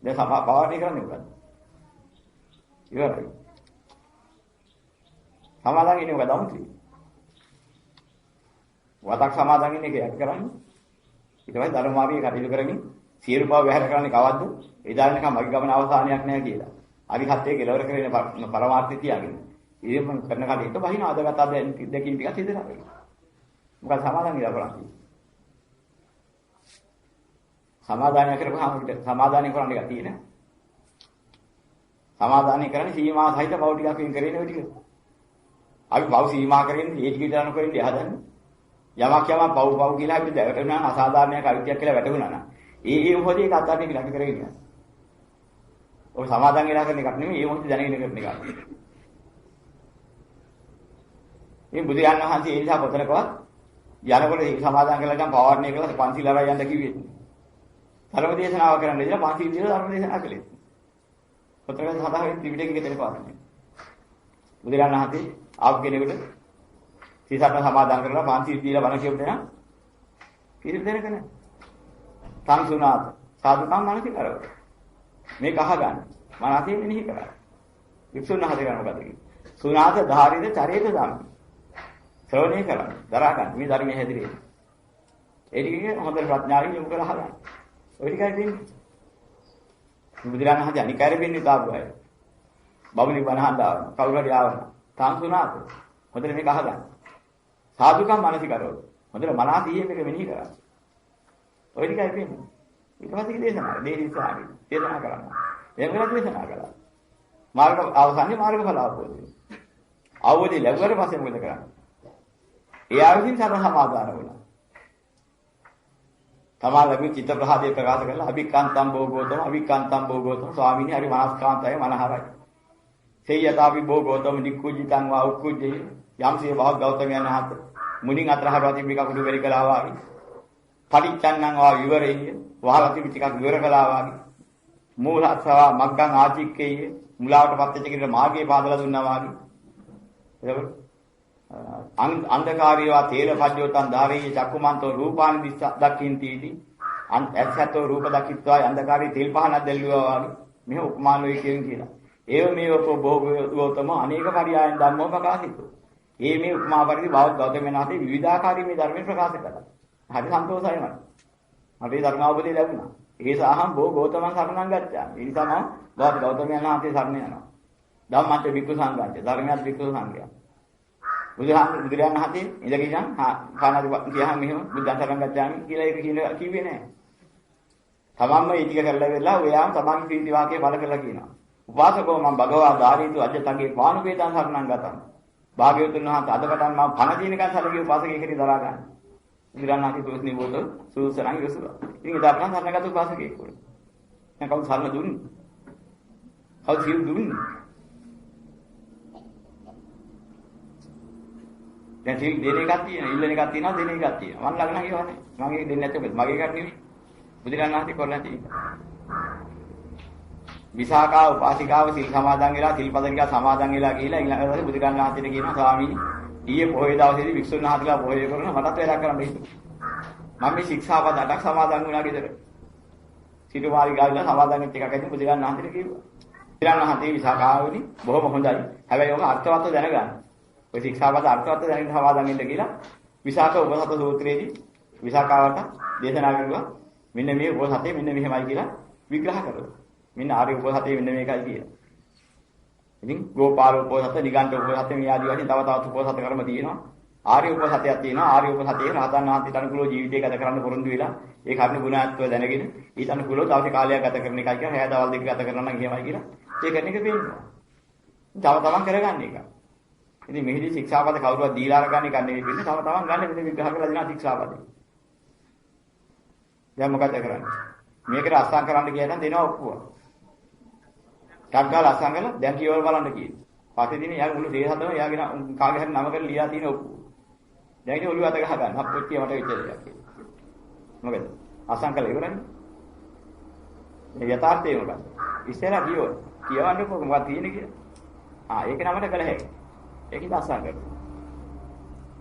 දැන් වාරණය කරන්නේ මොකද්ද? ඉවරයි. සමාදන් වෙන්නේ මොකද අමුතුයි? වතක් සමාදන් වෙන්නේ කියලා කරන්නේ. ඊට පස්සේ ධර්මාර්ගයේ කටයුතු කරමින් සියලු බව වැහැර කරන්නේ කවද්ද? එදා වෙනකම් මගේ ගමන අවසානයක් නැහැ කියලා. අරිහත්ත්වයේ කෙලවර කරගෙන පරමාර්ථය තියාගෙන. ඉතින් මම කරන කටයුත්ත බහින අදගත අද දෙකින් ටිකක් හිතලා. මොකද සමාදන් වෙලා බලන්න. සමාදානය කරපුවාම අපිට සමාදානය කරන්න එකක් තියෙන. සමාදානය කරන්නේ සීමා සහිත බව ටිකක් වෙන් කරගෙන ඔය ටික. අපි බව සීමා කරගෙන ඒ ටික විතරන කරන්නේ හදන්නේ. යමක් පව් කියලා අපිට වැටුණා නම් අසාධාරණයක් අවිද්‍යාවක් කියලා වැටුණා නම් ඒ මොහොතේ ඒක අත්දැකීම් කියලා අපි කරගෙන යනවා. ඔය සමාදන් වෙලා කරන එකක් නෙමෙයි ඒ මොහොතේ දැනගෙන කරන එකක්. මේ බුදුරජාණන් වහන්සේ ඒ නිසා පොතනකවත් යනකොට ඒක සමාදන් කරලා ගම් පවාරණය කරලා පන්සිල් ආරයි යන්න කිව්වේ. ධර්ම දේශනාව කරන්න ඉතින් පන්සිල් දින ධර්ම දේශනා කළේ. පොතනක සදාවෙන් ත්‍රිවිධකේ දෙන පාරන්නේ. බුදුරජාණන් වහන්සේ ආපු කෙනෙකුට සීසත්න සමාදන් කරලා පන්සිල් දීලා බණ කියපු දෙනා කිසි දෙයක් නැහැ. සංසුනාත සාදුකම් මානසික කරව. මේක අහගන්න. මනසේ මෙනෙහි කරා. වික්ෂුන් වහන්සේ කරන මොකද කියන්නේ? සුනාත ධාරිත චරිත ධම්ම. ශ්‍රවණය කරන්න. දරා ගන්න. මේ ධර්මයේ හැදිරේ. ඒ ටිකේ හොඳ ප්‍රඥාවෙන් යොමු කරලා අහගන්න. ඔය ටිකයි දෙන්නේ. බුදුරජාණන් වහන්සේ අනිකාරෙ වෙන්නේ තාපු අය. බබුනි බණහන්දා කවුරු හරි ආවම සංසුනාත හොඳට මේක අහගන්න. සාදුකම් මානසික කරව. හොඳට මනසේ මේක මෙනෙහි කරා. ඔය ටිකයි වෙන්නේ. ඊට පස්සේ දේශනා දේශනා කරනවා. එහෙම කරලා දේශනා කළා. මාර්ග අවසානයේ මාර්ගඵල අවබෝධය. අවබෝධය ලැබුවට පස්සේ මොකද කරන්නේ? ඒ ආවිසින් සතර සමාදාන වුණා. තමාලගේ චිත්ත ප්‍රහාදේ ප්‍රකාශ කරලා අභිකාන්තම් භෝගෝතම අභිකාන්තම් භෝගෝතම ස්වාමීනි හරි මනස්කාන්තය මනහරයි. සේයතාපි භෝගෝතම නික්කුජිතං වා උක්කුජේ යම්සේ භව ගෞතමයන් හත මුනින් අතරහරවා තිබි කකුඩු වෙරි කළා වාගේ. පටිච්චන්නං වා විවරෙය. වහලා තිබි ටිකක් විවර කළා වගේ. මූලස්සවා මග්ගං ආචික්කේය. මුලාවටපත් වෙච්ච කෙනෙක් මාර්ගයේ පාදලා දුන්නා වගේ. එතකොට අන්ධකාරීවා තේල පජ්ජෝතං ධාරේය චක්කුමන්තෝ රූපානි දිස්ස දක්ඛින්තිටි. ඇසතෝ රූප දක්ඛිත්වා අන්ධකාරී තෙල් පහනක් දැල්ලුවා වගේ. මෙහෙ උපමාන වේ කියලා. ඒව මේවකෝ භෝගෝතම අනේක පරියායන් ධම්මෝ ප්‍රකාශිතෝ. මේ උපමා පරිදි බෞද්ධ ගෞතමයන්ාතේ විවිධාකාරී මේ ධර්මයෙන් ප්‍රකාශ කළා. හරි සන්තෝෂයි මට. අපේ ධර්ම අවබෝධය ලැබුණා. ඒ සාහම් භෝගෝතමන් සරණං ගච්ඡා. ඒ නිසා මම බෞද්ධ ගෞතමයන්ාතේ සරණ යනවා. ධම්මච්ච වික්ඛු සංඝංච ධර්මයක් වික්ඛු සංඝය. බුදුරජාණන් වහන්සේ ඉඳගෙන කානාදි කියහම මෙහෙම බුද්ධ සරණ ගච්ඡාමි කියලා ඒක කිව්වේ නෑ. තමන්ම ඒ ටික කරලා වෙලා ඔයාම තමන්ගේ ප්‍රීති වාක්‍ය බල කරලා කියනවා. උපාසකෝ මම භගවා ධාරීතු අජ්ජතගේ පාණුපේතං සරණං ගතං. භාග්‍යවතුන් වහන්සේ අදකටන් මම පණ දිනකන් සැලකිය උපාසකයෙක් දරා ගන්න. ඉදිරානාති තුස්නි බෝත සූසරං යසුවා. ඉතින් ඒ දාපරන් සරණගත උපාසකයෙක් වුණා. දැන් කවුද සරණ දුන්නේ? කවුද සිව් දුන්නේ? දැන් සිව් දෙන එකක් තියෙනවා, ඉල්ලන එකක් තියෙනවා, දෙන එකක් තියෙනවා. මම ළඟ නම් ඒවා නැහැ. මම ඒක දෙන්නේ නැත්තේ මගේ එකක් නෙවෙයි. බුදුරණාහි කරලා තියෙනවා. විසාකා උපාසිකාව සිල් සමාදන් වෙලා සිල්පද ටික සමාදන් වෙලා ගිහිලා ඊළඟට බුදුරණාහිට කියනවා ස්වාමීනි ඊයේ පොහොය දවසේදී වික්ෂුන් වහන්සේලා පොහොය කරන මටත් වැඩක් කරන්න හිතුවා. මම මේ ශික්ෂාපද 8ක් සමාදන් වුණා ගෙදර. සිටුමාරි ගාවිලා සමාදන් වෙච්ච එකක් ඇතුළේ බුදුරණාහිට කිව්වා. බුදුරණාහිට විසාකාවනි බොහොම හොඳයි. හැබැයි ඔක අර්ථවත් දැනගන්න. ඔය ශික්ෂාපද අර්ථවත් දැනගෙන සමාදන් වෙන්න කියලා විසාක උපසත සූත්‍රයේදී විසාකාවට දේශනා කරුවා. මෙන්න මේ උපසතේ මෙන්න මෙහෙමයි කියලා විග්‍රහ කරනවා. මෙන්න ආර්ය උපසතේ මෙන්න මේකයි කියලා. ඉතින් ගෝපාල උපසත, නිගණ්ඨ උපසත මේ ආදී වශයෙන් තව තවත් උපසත කර්ම තියෙනවා. ආර්ය උපසතයක් තියෙනවා. ආර්ය උපසතේ රහතන් වහන්සේට අනුකූලව ජීවිතය ගත කරන්න පුරුදු වෙලා ඒ කර්ණ ගුණාත්ව දැනගෙන ඊට අනුකූලව දවසේ කාලයක් ගත කරන එකයි කියලා, හැය දවල් දෙක ගත කරනවා නම් එහෙමයි කියලා. ඒ කරන එක පේනවා. තව තමන් කරගන්න එක. ඉතින් මෙහිදී ශික්ෂාපද කවුරුවත් දීලා අරගන්න එක නෙවෙයි වෙන්නේ. තව තමන් ගන්න මෙන්න විග්‍රහ කරලා දෙනවා ශික්ෂාපදේ. දැන් මොකද කරන්නේ? මේකට අස්සම් කරන්න කියනනම් දෙනවා ඔක්කොම. ටග්ගාල අස්සම් කරලා දැන් කියවල බලන්න කියනවා. පස්සේ දිනේ යා මුළු දේහතම යාගෙන කාගේ හරි නම කරලා ලියා තියෙන ඔක්කොම. දැන් ඉතින් ඔළුව අත ගහ ගන්න. අප්පොච්චිය මට වෙච්ච දෙයක් කියලා. මොකද? අස්සම් කරලා ඉවරනේ. මේ යථාර්ථය මොකක්ද? ඉස්සෙල්ලා කියවන්නකො මොකක්ද තියෙන්නේ කියලා. ඒක නමට කළ හැකියි. ඒකද අස්සම් කරනවා.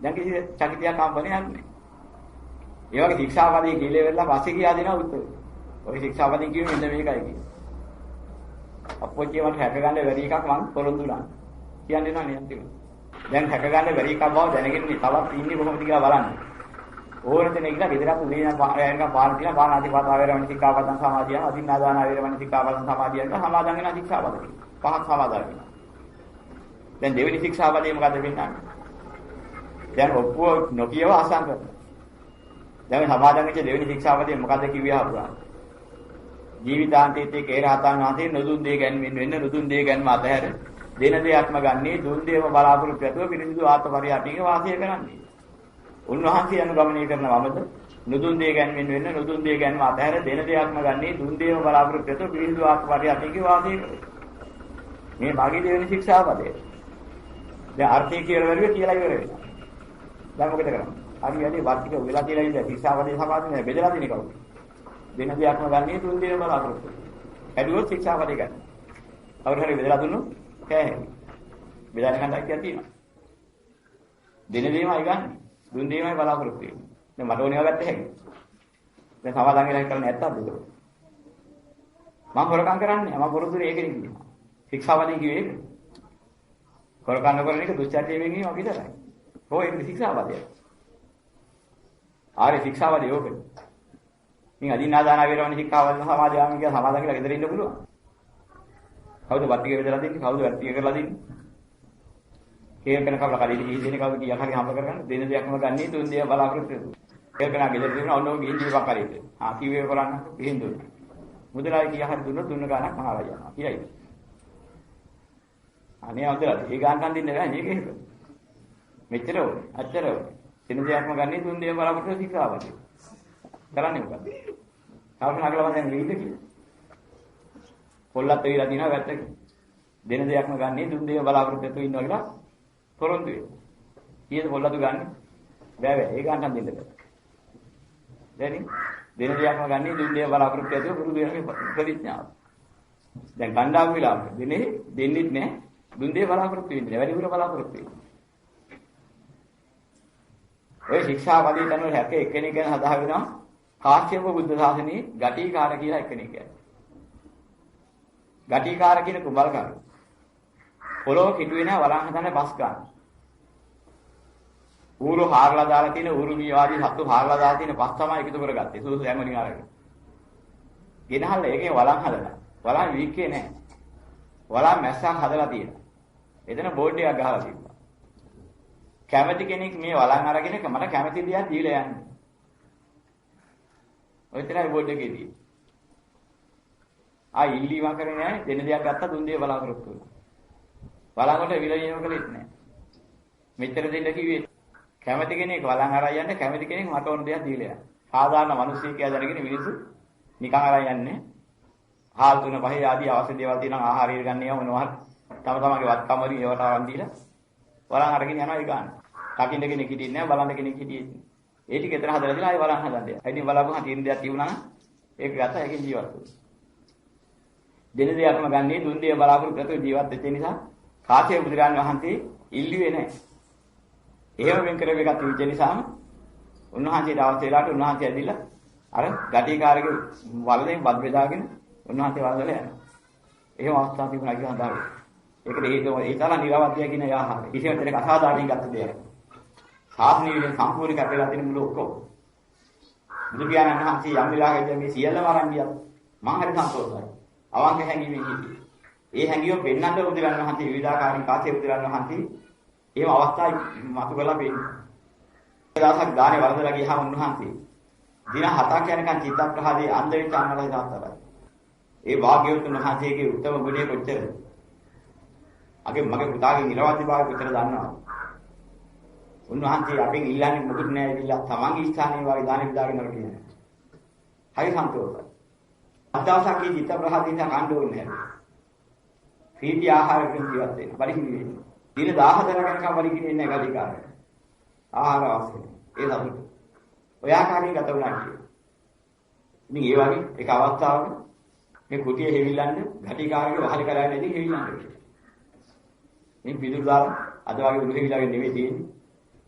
දැන් කිසි චකිතයක් හම්බෙන්නේ නැහැ. ඒ වගේ ශික්ෂාපදේ කියලා වෙලා පස්සේ කියා දෙනවා උත්තර. ඔය ශික්ෂාපදේ කියුවේ මෙන්න මේකයි කියන්නේ. අපොච්චිය මට හැක ගන්න බැරි එකක් මං පොරොන්දු වුණා. කියන්නේ නැහැ නේද අන්තිමට. දැන් හැක ගන්න බැරි එකක් බව දැනගෙන තවත් ඉන්නේ කොහොමද කියලා බලන්න. ඕන දෙනෙක් ගිහලා ගෙදරත් උදේ නම් පාන තියලා පාන ආදිපාත වේරමණී සික්ඛාපදං සමාදියා අදින්නාදාන වේරමණී සික්ඛාපදං සමාදියා සමාදන් වෙන ශික්ෂාපද පහක් සමාදන් වෙනවා. දැන් දෙවෙනි ශික්ෂාපදේ මොකද වෙන්නේ? දැන් ඔක්කොම නොකියව අසං කරනවා. දැන් සමාදන් වෙච්ච දෙවෙනි ශික්ෂාපදේ මොකද කිව්වේ අහපුවා? ජීවිතාන්තයේදී කේරහතන් වහන්සේ නොදුන් දේ ගැන්වෙන්න වෙන්න නොදුන් දේ ගැන්ම අතහැර දෙන දෙයක්ම ගන්නේ දුන් දේම බලාපොරොත්තු ඇතුව පිරිසිදු ආත්මපරිහාටික වාසය කරන්නේ. උන්වහන්සේ අනුගමනය කරනවමද නොදුන් දේ ගැන්වෙන්න වෙන්න නොදුන් දේ ගැන්ම අතහැර දෙන දෙයක්ම ගන්නේ දුන් දේම බලාපොරොත්තු ඇතුව පිරිසිදු ආත්මපරිහාටික වාසය කරන්නේ. මේ මාගේ දෙවෙනි ශික්ෂාපදේ. දැන් අර්ථය කියලා වැළුවේ කියලා ඉවර වෙනවා. දැන් මොකද කරන්නේ? හරි වැඩි වර්තික වෙලා කියලා ඉඳලා ශික්ෂාපදේ සමාදන්නේ බෙදලා දෙන්නේ කවුද? දෙන දෙයක්ම ගන්නේ තුන් දෙයම බලාපොරොත්තු. ඇදුවොත් ශික්ෂාපදේ ගන්න. කවුරු හරි බෙදලා දුන්නොත් කෑ. බෙදාගෙන ගන්නයි කියලා තියෙනවා. දෙන දෙයමයි ගන්න. දුන් දෙයමයි බලාපොරොත්තු වෙන්නේ. දැන් මට ඕනේ ඒවා ගත්ත හැකියි. දැන් සමාදන් වෙලා කරන්නේ නැත්තද ඒක? මම හොරකම් කරන්නේ. මම පොරොත්තුනේ ඒකනේ කියනවා. ශික්ෂාපදේ කිව්වේ ඒක. හොරකම් නොකරන එක දුස්චර්යයෙන් ඉන්නවා විතරයි. ඕක ඒක ශික්ෂාපදයක්. ආරේ ශික්ෂාපදේ ඕකනේ. මින් අදින්නාදාන වේරමණී ශික්ෂාපද සමාදියාමි කියලා සමාදන් කියලා ගෙදර ඉන්න පුළුවන්. කවුද වර්තික වේදලා දෙන්නේ? කවුද වර්තික කරලා දෙන්නේ? හේකන කවලා කඩේට ගිහින් දෙන්නේ කවුද කීයක් හරි හම්බ කරගන්න දෙන දෙයක්ම ගන්නේ තුන් දෙය බලාපොරොත්තු වෙනවා. හේකන ගෙදර දෙන්න ඔන්නෝ ගිහින් දීපක් කරේද. කිව්වේ කරන්න ගිහින් දුන්නා. මුදලායි කීයක් හරි දුන්නොත් දුන්න ගාණක් මහාලා යනවා. කියයිද? අනේ අදලා ඒ ගාණක් දෙන්නේ නැහැ මේක හේක. මෙච්චර ඕනේ. අච්චර ඕනේ. දෙන දෙයක්ම ගන්නේ තුන් දෙය බලාපොරොත්තු ශික්ෂාපදේ. කරන්නේ මොකද? කල්පනා කරලා දැන් වෙයිද කියලා. පොල්ලත් වෙයිලා දිනවා වැත්තක. දෙන දෙයක්ම ගන්නේ තුන් දෙය බලාපොරොත්තු වෙතු ඉන්නවා කියලා පොරොන්දු වෙනවා. කීයද පොල්ලතු ගන්න? බෑ ඒ ගන්නට දෙන්න බෑ. දැන් දෙන දෙයක්ම ගන්නේ දුන් දෙය බලාපොරොත්තු ඇතුව පුරුදු වෙන ප්‍රතිඥාව. දැන් ගණ්ඩාම් විලාප දෙන්නෙත් නෑ දුන් දෙය බලාපොරොත්තු වෙන්නේ වැඩිපුර බලාපොරොත්තු වෙන්නේ. ඔය ශික්ෂාපදයට අනුව හැක එක්කෙනෙක් ගැන හදා වෙනවා කාශ්‍යප බුද්ධ ශාසනයේ ගටිකාර කියලා එක්කෙනෙක් ගැන. ගටිකාර කියන කුඹල්කරු. පොළොව කිටුවේ නෑ වරන් හදන්න බස් ගන්න. ඌරු හාරලා දාලා තියෙන ඌරු මීවාදී සත්තු හාරලා දාලා තියෙන පස් තමයි එකතු කරගත්තේ. සුදුසු හැමෝනින් අරගෙන. ගෙනහල්ල ඒකේ වලන් හදලා. වලන් වීක්කේ නෑ. වලන් මැස්සක් හදලා තියෙනවා. එතන බෝඩ් එකක් ගහලා තිබ්බා. කැමති කෙනෙක් මේ වලන් අරගෙන මට කැමති දෙයක් දීලා යන්න. ඔය තරයි බෝඩ් එකේ තියෙන්නේ. ඉල්ලීම කරන්නේ නැහැ දෙන දෙයක් ගත්තා දුන් දෙය බලාපොරොත්තු වෙනවා. වලන් වලට විලයීම කළෙත් නැහැ. මෙච්චර දෙන්න කිව්වේ කැමති කෙනෙක් වලන් අරන් යන්න කැමති කෙනෙක් මට ඕන දෙයක් දීලා යන්න. සාමාන්‍ය මිනිස්සු කියලා දැනගෙන මිනිස්සු නිකන් අරන් යන්නේ. හාල් තුන පහේ ආදී අවශ්‍ය දේවල් තියෙනවා ආහාරය ගන්න ඒවා මොනවා තම තමන්ගේ වත්කම් වලින් ඒවට අරන් දීලා වලන් අරගෙන යනවා ඒ ගන්න. කකින්න කෙනෙක් හිටියේ නැහැ බලන්න කෙනෙක් හිටියේ නැහැ. ඒ ටික එතන හදලා දීලා ආයෙ වලන් හදන්න. ඉතින් බලපුවහම තියෙන දෙයක් තිබුණා නම් ඒක ගත්තා ඒකෙන් ජීවත් වෙනවා. දෙන දෙයක්ම ගන්නේ දුන් දෙය බලාපොරොත්තු වෙ ජීවත් වෙච්ච නිසා කාශ්‍යප බුදුරජාණන් වහන්සේ ඉල්ලුවේ නැහැ. එහෙම වෙන් කරව එකක් තිබෙච්ච නිසාම උන්වහන්සේට අවශ්‍ය වෙලාවට උන්වහන්සේ ඇදිලා අර ගටිකාරගේ වලෙන් බත් බෙදාගෙන උන්වහන්සේ වලදලා යනවා. එහෙම අවස්ථාවක් තිබුණා කියලා හදාගන්න. ඒකට හේතුව ඒ තරම් නිරවද්‍ය කියන ආහාර. කිසිම දෙයක් අසාධාරණින් ගත්ත දෙයක්. සාධනීය සම්පූර්ණ කරලා තියෙන මුළු ඔක්කොම. බුදු පියාණන් වහන්සේ යම් වෙලාවකදී මේ සියල්ලම අරන් ගියා. මම හරි සන්තෝෂයි. අවංක හැඟීමෙන් හිටියේ. ඒ හැඟීම පෙන්වන්න බුදුරජාණන් වහන්සේ විවිධාකාරී කාශ්‍යප බුදුරජාණන් වහන්සේ එහෙම අවස්ථා මතු කරලා පෙන්නනවා. දවසක් ගානේ වරදලා ගියාම උන්වහන්සේ දින 7ක් යනකම් චිත්ත ප්‍රහාදී අන්ධ වෙච්ච අන්නලයි තාත්තාලා. ඒ වාග්යවතුන් වහන්සේගේ උත්තම ගුණය කොච්චරද? මගේ පුතාගේ නිර්වාදී භාවය කොච්චර දන්නවද? උන්වහන්සේ අපෙන් ඉල්ලන්නේ මොකුත් නෑ කියලා තමන්ගේ ස්ථානයේ වාගේ දාන විදාගෙන කරගෙන. හරි සන්තෝෂයි. අදවසක් මේ චිත්ත ප්‍රහාදීන කණ්ඩ ඕනේ නැහැ. ප්‍රීති ආහාරයෙන් ජීවත් වෙන්න. බලිකිනි වෙන්න. දින 14 ගණනක බලිකිනි ඉන්නේ ගතිකාරය. ආහාර අවශ්‍යයි. ඒ සතුට. ඔය ආකාරයෙන් ගත වුණා කියන්නේ. ඉතින් ඒ වගේ එක අවස්ථාවක මේ කුටිය හේවිලන්න ගතිකාරගේ වහල කරන්නේ නැති හේවිලන්න. මේ පිටුරු දාලා අද වගේ උණු හේවිලාගෙන නෙවෙයි තියෙන්නේ.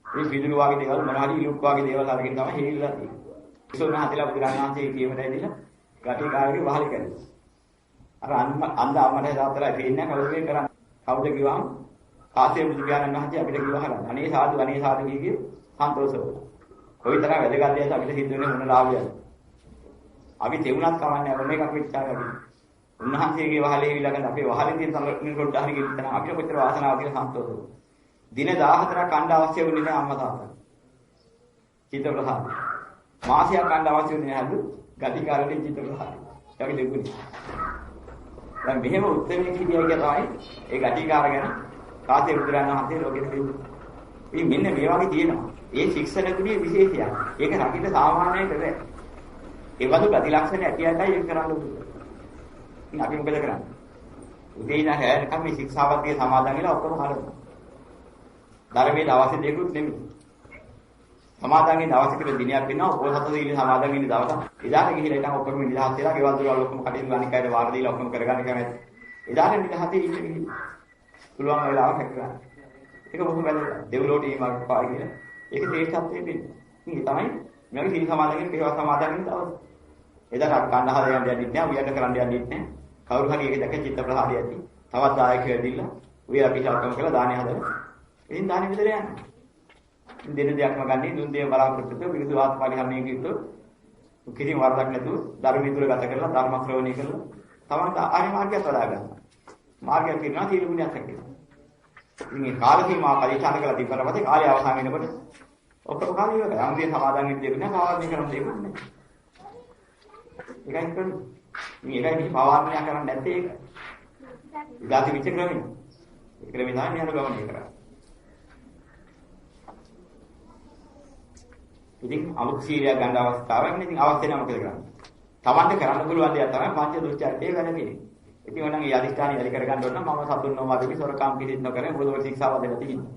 මේ පිටුරු වගේ දේවල් මොනවාරි ඉලුක් වගේ දේවල් අරගෙන තමයි හේවිලා තියෙන්නේ. ඒසොන හදලා බුදුරණාන්සේ කියමට ඇවිල්ලා ගටිකාරගේ වහල කරනවා. අර අන්ද අම්මට දාතලා පේන්නේ කවුද මේ කරන්නේ? කවුද කිව්වම කාශ්‍යප බුදු පියාණන් වහන්සේ අපිට කිව්වහලා අනේ සාදු කියේ සන්තෝෂව. කොයිතරම් වැදගත් දෙයක් අපිට සිද්ධ වෙන්නේ මොන ලාභයක්ද? අපි තෙවුනත් කවන්නේ මොන එකක් වෙච්චාද? උන්වහන්සේගේ වහලේ ඊළඟට අපේ වහලේ තියෙන සංගঠন කොට හරි ගෙලින්න අපිට කොච්චර වාසනාවක්ද කියලා සන්තෝෂව. දින 14ක් කණ්ඩ අවශ්‍ය වුණේ නැහැ අම්මා තාත්තා. චිත්ත ප්‍රසාද. මාසයක් කණ්ඩ අවශ්‍ය වුණේ නැහැලු ගතිකාරයෙන් චිත්ත ප්‍රසාද. ඒක දෙගුණයි. දැන් මෙහෙම උත්තරේ කියනවා තමයි ඒ ගටිකාර ගැන කාශ්‍යප බුදුරජාණන් වහන්සේ ලෝකෙට දෙන්නේ. ඉතින් මෙන්න මේ වගේ තියෙනවා. ඒ ශික්ෂණ ගුණයේ විශේෂයක්. ඒක රකින්න සාමාන්‍යයෙන් බෑ. ඒ වගේ ගති ලක්ෂණ ඇතියටයි ඒක කරන්න ඕනේ. ඉතින් අපි මොකද කරන්නේ? උදේ ඉඳන් හැරෙනකම් මේ ශික්ෂාවත්ගේ සමාදන් වෙලා ඔක්කොම හරවනවා. ධර්මයේ අවශ්‍ය දෙයක්වත් නෙමෙයි. සමාදන් වෙන්න අවශ්‍ය කරන දිනයක් වෙනවා. ඔය 7 සීල සමාදන් වෙන්න දවස. එදාට ගිහිලා ඉතින් ඔක්කොම නිදහස් වෙලා ගෙවල් දොරවල් ඔක්කොම කටින් අනික් අයට වාර දීලා ඔක්කොම කරගන්න කැමති. එදාට නිදහසේ ඉන්න ගිහින් පුළුවන් වෙලාවක් හැක්කලා. ඒක බොහොම වැදගත්. දෙව්ලොවට ඊමාවක් පායි කියලා. ඒක තේෂ්ඨත්වයේ දෙන්නේ. ඉතින් තමයි මගේ සීල සමාදන් වෙන්න ඒවා සමාදන් වෙන්න දවස්. එදාට අපි කන්න හදා යන්න යන්නේ නැහැ. උයන්න කරන්න යන්නේ නැහැ. කවුරු හරි ඒක දැක චිත්ත ප්‍රහාදය ඇති. තවත් දායකයෝ ඇවිල්ලා උය අපි සල්කම් කරලා දානේ හදලා. ඉතින් දානේ විතර යන්නේ. දෙන දෙයක්ම ගන්නේ දුන් දෙය බලාපොරොත්තු වෙ විරුද්ධ ආත්මපරිහරණය කිව්වොත් කිසිම වරදක් නැතුව ධර්මයේ තුල ගත කරලා ධර්ම ශ්‍රවණය කරලා තමන්ට ආරි මාර්ගයක් වඩා ගන්න. මාර්ගයක් කියනවා තීරු ගුණයක් හැකියි. ඉතින් මේ කාල සීමා පරිචාරක කරලා තිබ්බට පස්සේ කාලය අවසන් වෙනකොට ඔක්කොම කාලය ඉවරයි. අන්තිම සමාදන් වෙන්න දෙයක් නෑ. පාවරණය කරන්න දෙයක් නෑ. ඒකයි කරන්නේ. මේ එකයි පාවරණය කරන්නේ නැත්තේ ඒක. ඉගාති විච ක්‍රමෙ. ඒ ක්‍රමෙ තමයි යන ගමනේ කරන්නේ. ඉතින් අමුතු සීලයක් ගන්න අවස්ථාවක් නේ. ඉතින් අවශ්‍ය නැහැ මොකද කරන්නේ? Tamante කරන්න පුළුවන් දේ තමයි පංච දුස්චරිතය වැඩ පිළිවෙල. ඉතින් ඕනනම් ඒ අදිෂ්ඨානිය වැඩි කරගන්න ඕන නම් මම සතුන් නොමදෙමි සොරකම් කිසිත් නොකරේ මොකද ඔය ශික්ෂාව දෙලා තියෙන්නේ.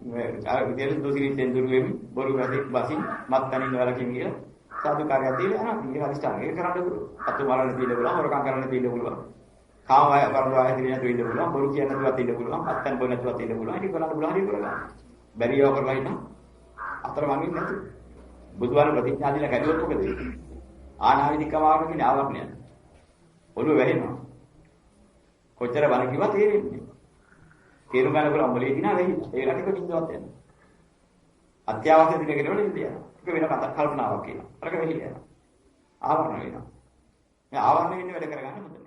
මේ අර විදියට දුසිරිතෙන් දුරු වෙමි බොරු වසින් මත්තනින් වලකින් කියලා සාදුකාරය දීලා යනවා. ඊට අදිස්ථාන ඒක කරන්න පුළුවන්. අතු මරන්න දීලා පුළුවන්, හොරකම් කරන්න දීලා පුළුවන්. කාම වරදවා හැදිරිය නැතුව ඉන්න පුළුවන්, බොරු කියන නැතුව ඉන්න පුළුවන්, මත්තන් බොන නැතුව ඉන්න පුළුවන්. ඒක කරන්න පුළුවන් හරි කරගන්න. බැරි ඒවා කරලා ඉන්න. අතර වංගින් නැතුව. බුදුහාම ප්‍රතිඥා දීලා කැඩුවොත් මොකද වෙන්නේ? ආනාවිදිකමාව කියන්නේ ආවරණය. ඔළුව වැහෙනවා. කොච්චර බල කිව්වත් තේරෙන්නේ. තේරුම් ගන්න පුළුවන් මොලේ දිනා වෙහිලා. ඒ රටක නින්දවත් යනවා. අත්‍යවශ්‍ය දිනකට වල ඉඳියා. ඒක වෙන කතා කල්පනාවක් කියලා. අරක වෙහිලා යනවා. ආවරණ වෙනවා. මේ ආවරණ වෙන්නේ වැඩ කරගන්න හොඳයි.